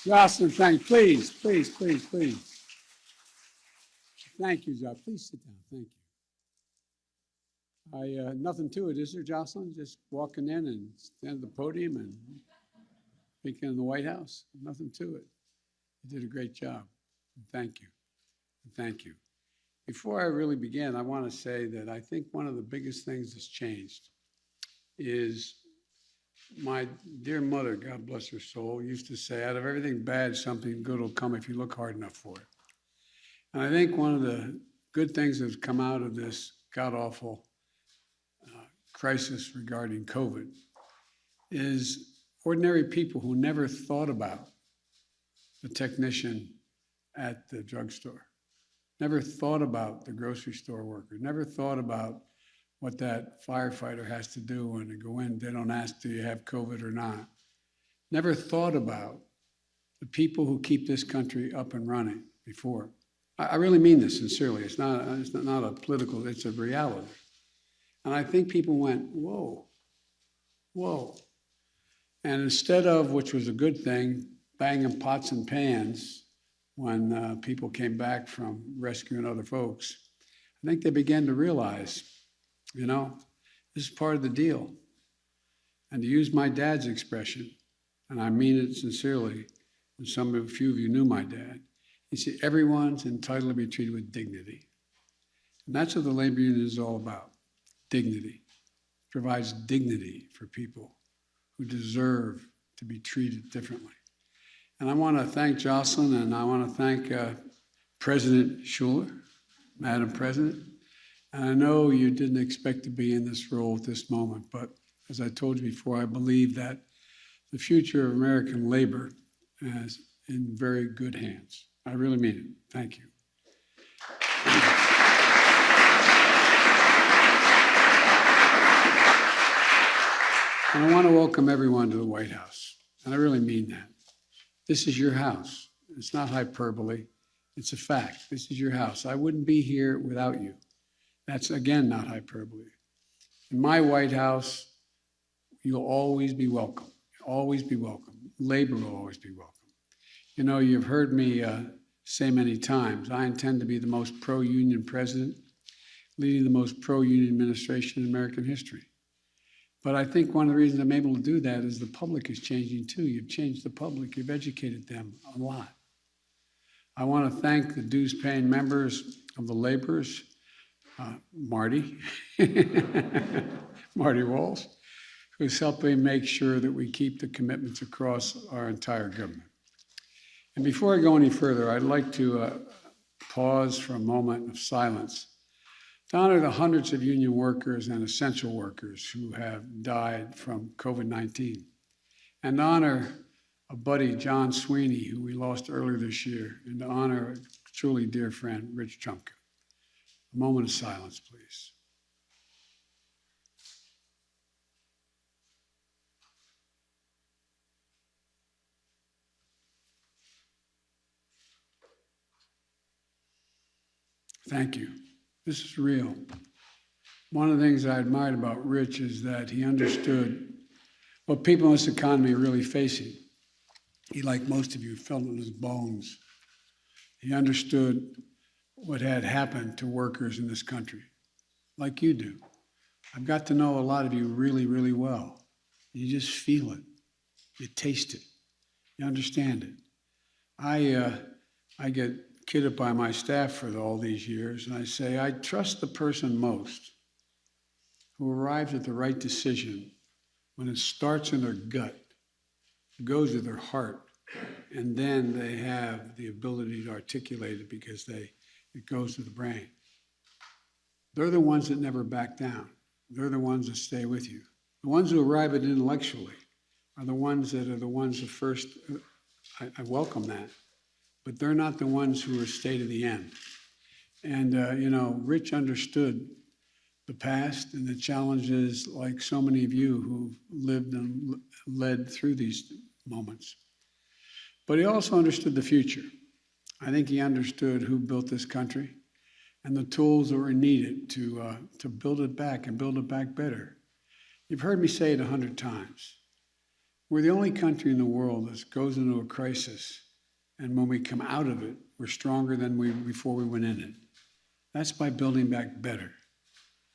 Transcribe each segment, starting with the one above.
Jocelyn, please, please, please, please. Thank you, Jocelyn. Please sit down. Thank you. Nothing to it, is there, Jocelyn? Just walking in and stand at the podium and speaking in the White House. Nothing to it. You did a great job. Thank you. Thank you. Before I really begin, I want to say that I think one of the biggest things that's changed is my dear mother, God bless her soul, used to say, out of everything bad, something good will come if you look hard enough for it. And I think one of the good things that's come out of this god-awful crisis regarding COVID is ordinary people who never thought about the technician at the drugstore, never thought about the grocery store worker, never thought about what that firefighter has to do when they go in. They don't ask, do you have COVID or not? Never thought about the people who keep this country up and running before. I really mean this sincerely. It's not a political, it's a reality. And I think people went, whoa, whoa. And instead of, which was a good thing, banging pots and pans when people came back from rescuing other folks, I think they began to realize, you know, this is part of the deal. And to use my dad's expression, and I mean it sincerely, and a few of you knew my dad, he said, everyone's entitled to be treated with dignity. And that's what the labor union is all about, dignity. It provides dignity for people who deserve to be treated differently. And I want to thank Jocelyn, and I want to thank President Schuler, Madam President. And I know you didn't expect to be in this role at this moment, but as I told you before, I believe that the future of American labor is in very good hands. I really mean it. Thank you. And I want to welcome everyone to the White House, and I really mean that. This is your house. It's not hyperbole. It's a fact. This is your house. I wouldn't be here without you. That's, again, not hyperbole. In my White House, you'll always be welcome. Always be welcome. Labor will always be welcome. You know, you've heard me say many times, I intend to be the most pro-union president, leading the most pro-union administration in American history. But I think one of the reasons I'm able to do that is the public is changing too. You've changed the public. You've educated them a lot. I want to thank the dues-paying members of the laborers, Marty, Marty Walsh, who's helping make sure that we keep the commitments across our entire government. And before I go any further, I'd like to pause for a moment of silence to honor the hundreds of union workers and essential workers who have died from COVID-19, and to honor a buddy, John Sweeney, who we lost earlier this year, and to honor a truly dear friend, Rich Chumka. A moment of silence, please. Thank you. This is real. One of the things I admired about Rich is that he understood what people in this economy are really facing. He, like most of you, felt it in his bones. He understood what had happened to workers in this country, like you do. I've got to know a lot of you really, really well. You just feel it. You taste it. You understand it. I get kidded by my staff for all these years, and I say, I trust the person most who arrives at the right decision when it starts in their gut, it goes to their heart, and then they have the ability to articulate it because it goes to the brain. They're the ones that never back down. They're the ones that stay with you. The ones who arrive at it intellectually are the ones that first, I welcome that, but they're not the ones who are stay to the end. And, you know, Rich understood the past and the challenges like so many of you who've lived and led through these moments. But he also understood the future. I think he understood who built this country and the tools that were needed to build it back and build it back better. You've heard me say it 100 times. We're the only country in the world that goes into a crisis, and when we come out of it, we're stronger than before we went in it. That's by building back better.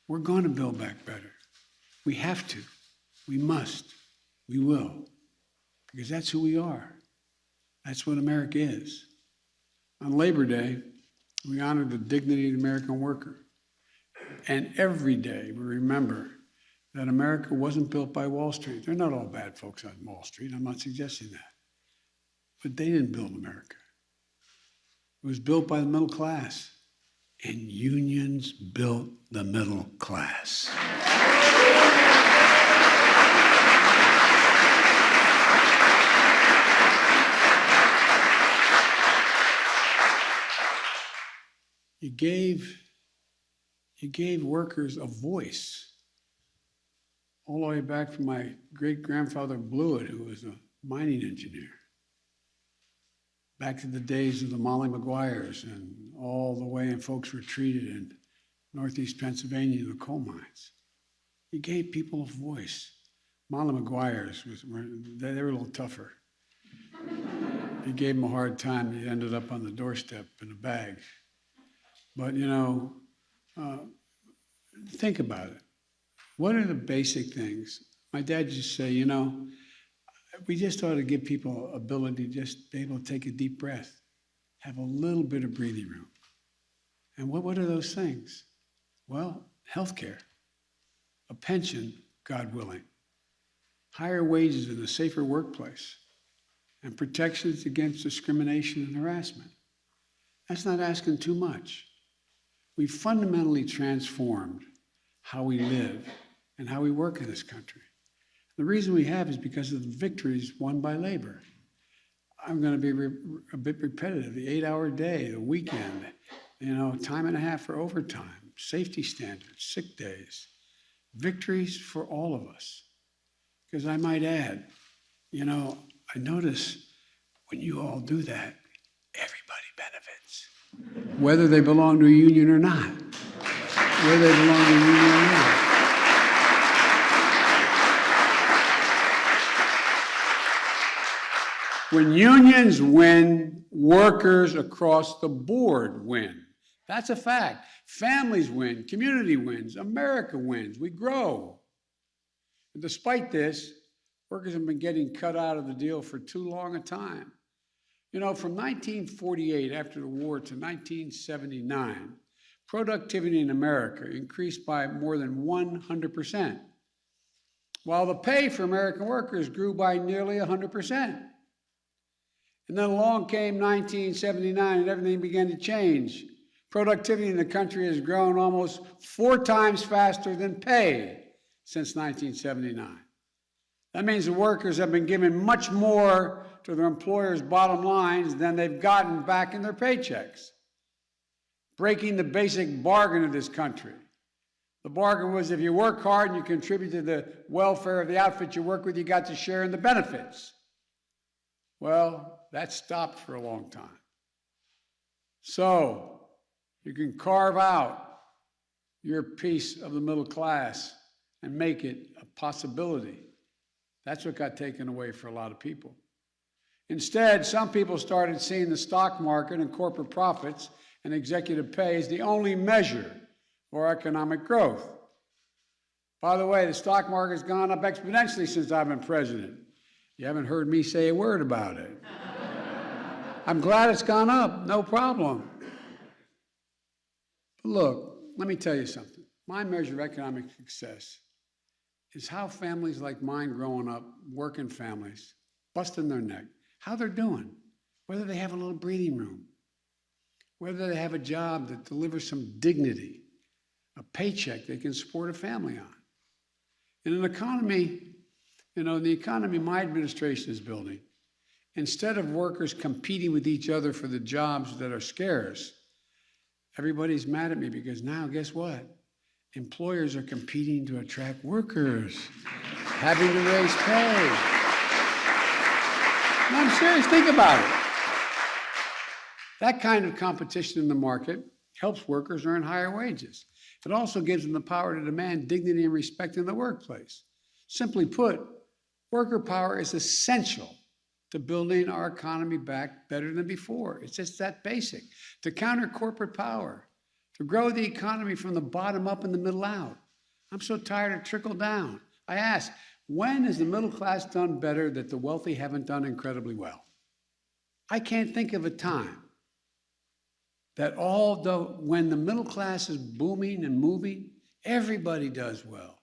We're going to build back better. We have to. We must. We will. Because that's who we are. That's what America is. On Labor Day, we honor the dignity of the American worker. And every day we remember that America wasn't built by Wall Street. They're not all bad folks on Wall Street. I'm not suggesting that. But they didn't build America. It was built by the middle class. And unions built the middle class. You gave workers a voice. All the way back from my great-grandfather Blewett, who was a mining engineer. Back to the days of the Molly Maguires and all the way, and folks were treated in Northeast Pennsylvania in the coal mines. You gave people a voice. Molly Maguires, they were a little tougher. You gave them a hard time, you ended up on the doorstep in a bag. But, think about it. What are the basic things? My dad used to say, we just ought to give people ability to just be able to take a deep breath, have a little bit of breathing room. And what are those things? Well, healthcare, a pension, God willing, higher wages in a safer workplace, and protections against discrimination and harassment. That's not asking too much. We fundamentally transformed how we live and how we work in this country. The reason we have is because of the victories won by labor. I'm going to be a bit repetitive. The 8-hour day, the weekend, time and a half for overtime, safety standards, sick days, victories for all of us. Because I might add, I notice when you all do that, everybody benefits. Whether they belong to a union or not. Whether they belong to a union or not. When unions win, workers across the board win. That's a fact. Families win, community wins, America wins, we grow. And despite this, workers have been getting cut out of the deal for too long a time. From 1948, after the war, to 1979, productivity in America increased by more than 100%, while the pay for American workers grew by nearly 100%. And then along came 1979 and everything began to change. Productivity in the country has grown almost 4 times faster than pay since 1979. That means the workers have been given much more to their employers' bottom lines than they've gotten back in their paychecks, breaking the basic bargain of this country. The bargain was if you work hard and you contribute to the welfare of the outfit you work with, you got to share in the benefits. Well, that stopped for a long time. So you can carve out your piece of the middle class and make it a possibility. That's what got taken away for a lot of people. Instead, some people started seeing the stock market and corporate profits and executive pay as the only measure for economic growth. By the way, the stock market's gone up exponentially since I've been president. You haven't heard me say a word about it. I'm glad it's gone up, no problem. But look, let me tell you something. My measure of economic success is how families like mine growing up, working families, busting their neck, how they're doing, whether they have a little breathing room, whether they have a job that delivers some dignity, a paycheck they can support a family on. In an economy, the economy my administration is building, instead of workers competing with each other for the jobs that are scarce, everybody's mad at me because now, guess what? Employers are competing to attract workers, having to raise pay. No, I'm serious, think about it. That kind of competition in the market helps workers earn higher wages. It also gives them the power to demand dignity and respect in the workplace. Simply put, Worker power is essential to building our economy back better than before. It's just that basic. To counter corporate power, to grow the economy from the bottom up and the middle out. I'm so tired of trickle down. I ask, when has the middle class done better that the wealthy haven't done incredibly well? I can't think of a time that when the middle class is booming and moving, everybody does well.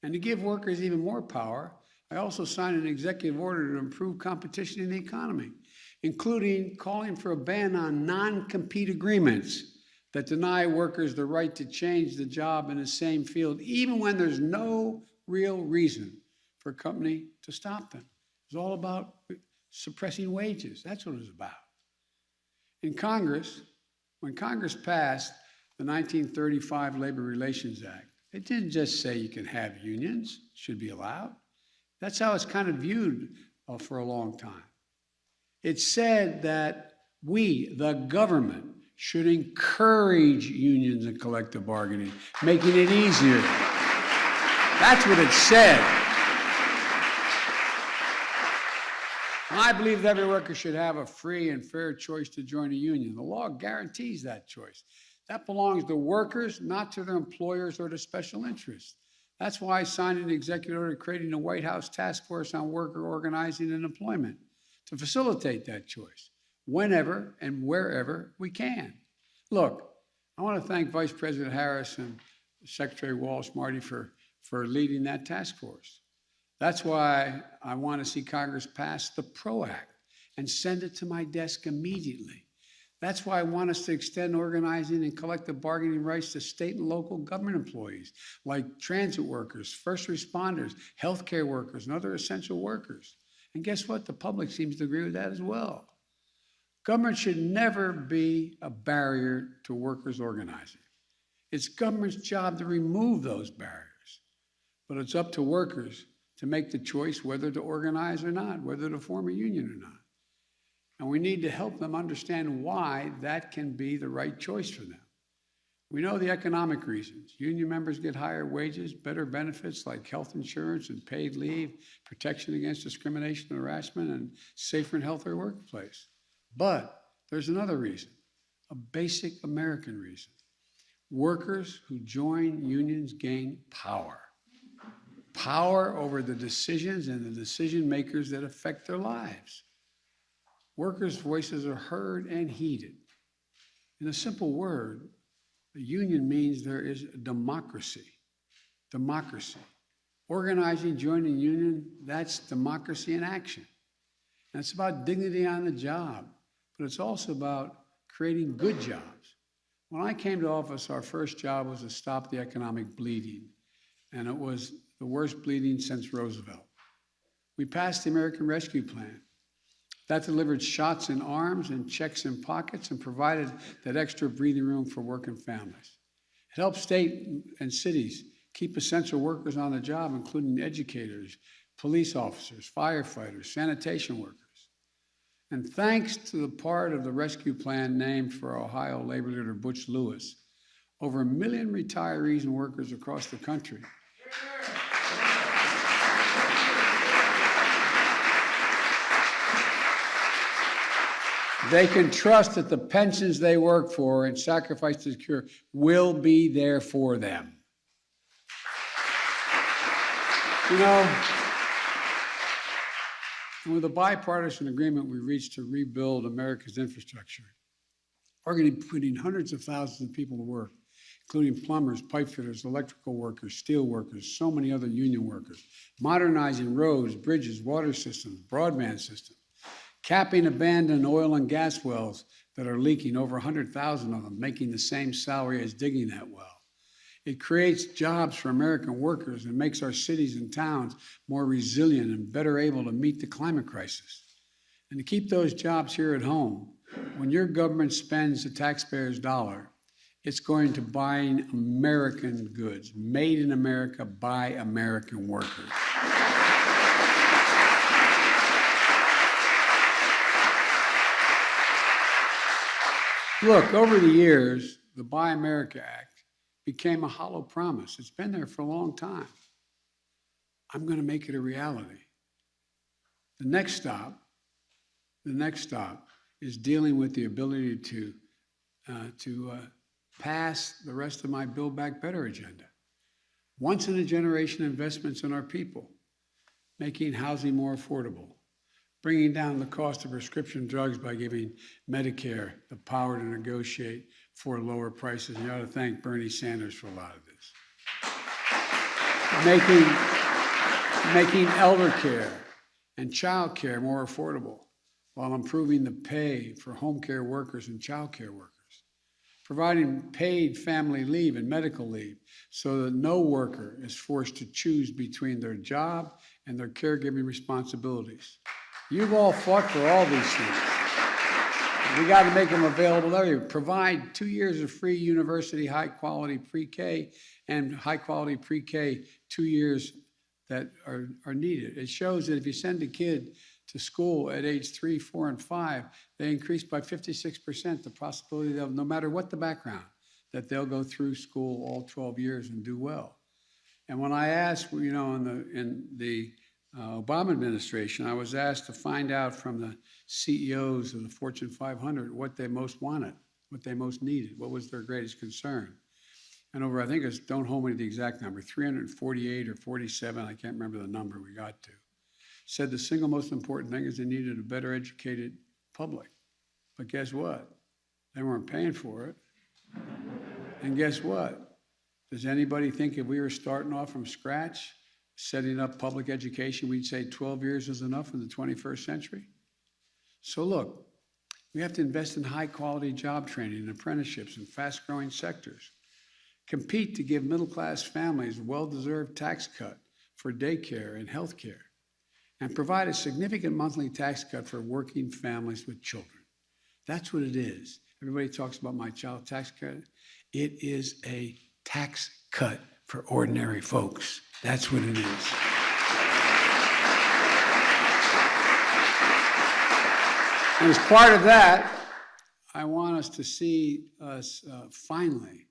And to give workers even more power, I also signed an executive order to improve competition in the economy, including calling for a ban on non-compete agreements that deny workers the right to change the job in the same field, even when there's no real reason for a company to stop them. It's all about suppressing wages. That's what it was about. In Congress, when Congress passed the 1935 Labor Relations Act, it didn't just say you can have unions, should be allowed. That's how it's kind of viewed for a long time. It said that we, the government, should encourage unions and collective bargaining, making it easier. That's what it said. And I believe that every worker should have a free and fair choice to join a union. The law guarantees that choice. That belongs to workers, not to their employers or to special interests. That's why I signed an executive order creating a White House task force on worker organizing and employment to facilitate that choice whenever and wherever we can. Look, I want to thank Vice President Harris and Secretary Walsh, Marty, for leading that task force. That's why I want to see Congress pass the PRO Act and send it to my desk immediately. That's why I want us to extend organizing and collective bargaining rights to state and local government employees, like transit workers, first responders, healthcare workers, and other essential workers. And guess what? The public seems to agree with that as well. Government should never be a barrier to workers organizing. It's government's job to remove those barriers, but it's up to workers to make the choice whether to organize or not, whether to form a union or not. And we need to help them understand why that can be the right choice for them. We know the economic reasons. Union members get higher wages, better benefits like health insurance and paid leave, protection against discrimination and harassment, and safer and healthier workplace. But there's another reason, a basic American reason. Workers who join unions gain power. Power over the decisions and the decision makers that affect their lives. Workers' voices are heard and heeded. In a simple word, a union means there is democracy. Democracy. Organizing, joining a union, that's democracy in action. And it's about dignity on the job, but it's also about creating good jobs. When I came to office, our first job was to stop the economic bleeding, and it was the worst bleeding since Roosevelt. We passed the American Rescue Plan. That delivered shots in arms and checks in pockets and provided that extra breathing room for working families. It helped state and cities keep essential workers on the job, including educators, police officers, firefighters, sanitation workers. And thanks to the part of the rescue plan named for Ohio labor leader Butch Lewis, over 1 million retirees and workers across the country they can trust that the pensions they work for and sacrifice to secure will be there for them. You know, and with a bipartisan agreement we reached to rebuild America's infrastructure, we're going to be putting hundreds of thousands of people to work, including plumbers, pipe fitters, electrical workers, steel workers, so many other union workers, modernizing roads, bridges, water systems, broadband systems, capping abandoned oil and gas wells that are leaking, over 100,000 of them, making the same salary as digging that well. It creates jobs for American workers and makes our cities and towns more resilient and better able to meet the climate crisis. And to keep those jobs here at home, when your government spends the taxpayer's dollar, it's going to buying American goods, made in America by American workers. Look, over the years, the Buy America Act became a hollow promise. It's been there for a long time. I'm going to make it a reality. The next stop is dealing with the ability to pass the rest of my Build Back Better agenda. Once in a generation investments in our people, making housing more affordable, bringing down the cost of prescription drugs by giving Medicare the power to negotiate for lower prices. You ought to thank Bernie Sanders for a lot of this. Making elder care and child care more affordable while improving the pay for home care workers and child care workers. Providing paid family leave and medical leave so that no worker is forced to choose between their job and their caregiving responsibilities. You've all fought for all these things. We got to make them available to everyone. Provide 2 years of free university high-quality pre-K and high-quality pre-K 2 years that are needed. It shows that if you send a kid to school at age 3, 4, and 5, they increase by 56% the possibility that no matter what the background, that they'll go through school all 12 years and do well. And when I asked, in the Obama administration, I was asked to find out from the CEOs of the Fortune 500 what they most wanted, what they most needed, what was their greatest concern. And over, I think it's, don't hold me to the exact number, 348 or 47, I can't remember the number we got to, said the single most important thing is they needed a better educated public. But guess what? They weren't paying for it. And guess what? Does anybody think if we were starting off from scratch, setting up public education, we'd say 12 years is enough in the 21st century? So look, we have to invest in high quality job training and apprenticeships in fast growing sectors. Compete to give middle-class families a well-deserved tax cut for daycare and health care, and provide a significant monthly tax cut for working families with children. That's what it is. Everybody talks about my child tax credit. It is a tax cut for ordinary folks. That's what it is. And as part of that, I want us to see us finally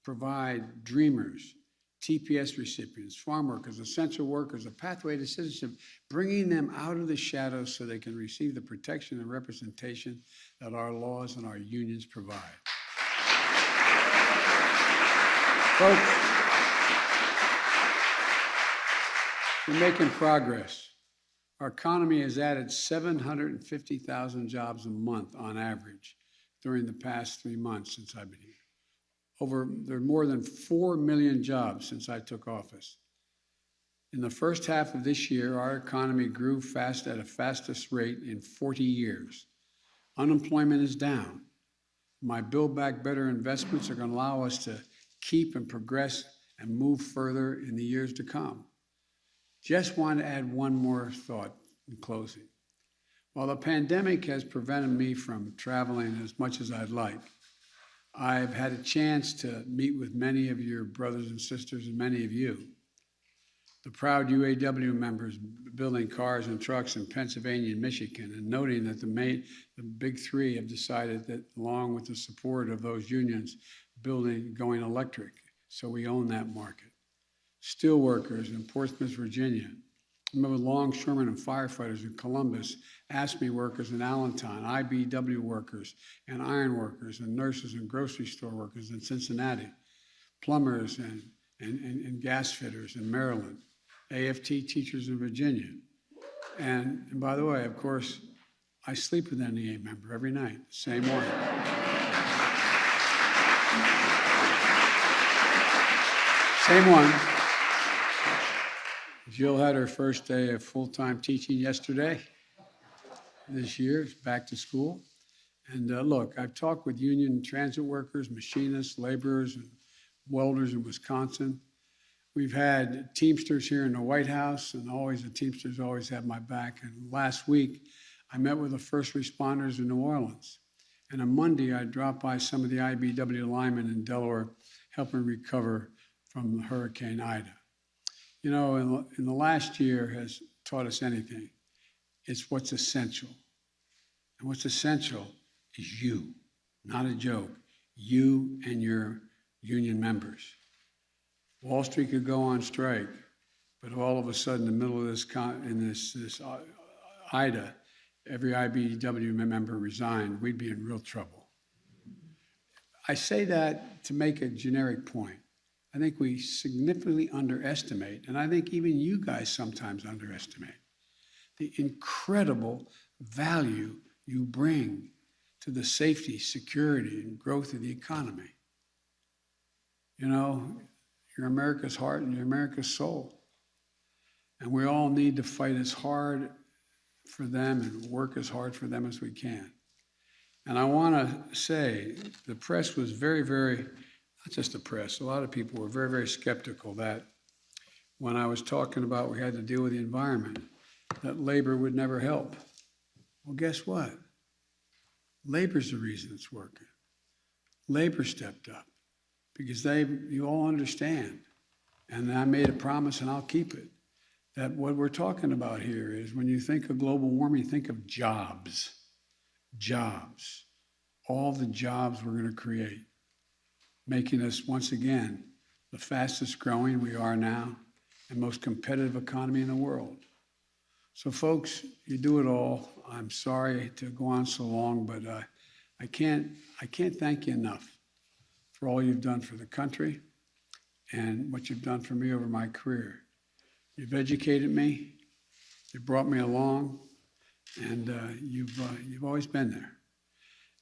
provide dreamers, TPS recipients, farm workers, essential workers, a pathway to citizenship, bringing them out of the shadows so they can receive the protection and representation that our laws and our unions provide. Folks, we're making progress. Our economy has added 750,000 jobs a month on average during the past 3 months since I've been here. There are more than 4 million jobs since I took office. In the first half of this year, our economy grew fast at a fastest rate in 40 years. Unemployment is down. My Build Back Better investments are going to allow us to keep and progress and move further in the years to come. Just want to add one more thought in closing. While the pandemic has prevented me from traveling as much as I'd like, I've had a chance to meet with many of your brothers and sisters and many of you. The proud UAW members building cars and trucks in Pennsylvania and Michigan, and noting that the big three have decided that, along with the support of those unions, going electric. So we own that market. Steel workers in Portsmouth, Virginia. I remember longshoremen and firefighters in Columbus, ASME workers in Allentown, IBW workers and iron workers and nurses and grocery store workers in Cincinnati, plumbers and gas fitters in Maryland, AFT teachers in Virginia. And by the way, of course, I sleep with an NEA member every night, same one. Same one. Jill had her first day of full-time teaching yesterday. This year, back to school. And look, I've talked with union transit workers, machinists, laborers, and welders in Wisconsin. We've had Teamsters here in the White House, and the Teamsters always have my back. And last week, I met with the first responders in New Orleans. And on Monday, I dropped by some of the IBW linemen in Delaware, helping recover from Hurricane Ida. You know, in the last year has taught us anything. It's what's essential. And what's essential is you, not a joke, you and your union members. Wall Street could go on strike, But all of a sudden, in the middle of this IDA, every IBEW member resigned, we'd be in real trouble. I say that to make a generic point. I think we significantly underestimate, and I think even you guys sometimes underestimate, the incredible value you bring to the safety, security, and growth of the economy. You know, you're America's heart and you're America's soul. And we all need to fight as hard for them and work as hard for them as we can. And I want to say the press was very, not just the press, a lot of people were very skeptical that when I was talking about we had to deal with the environment, that labor would never help. Well, guess what? Labor's the reason it's working. Labor stepped up because you all understand, and I made a promise and I'll keep it, that what we're talking about here is when you think of global warming, think of jobs. Jobs. All the jobs we're going to create, making us, once again, the fastest growing we are now and most competitive economy in the world. So folks, you do it all. I'm sorry to go on so long, but I can't thank you enough for all you've done for the country and what you've done for me over my career. You've educated me, you've brought me along, and you've always been there.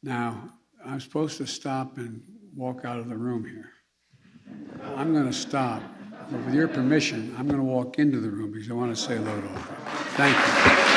Now, I'm supposed to stop and walk out of the room here. I'm going to stop, but with your permission, I'm going to walk into the room because I want to say hello to all of you. Thank you.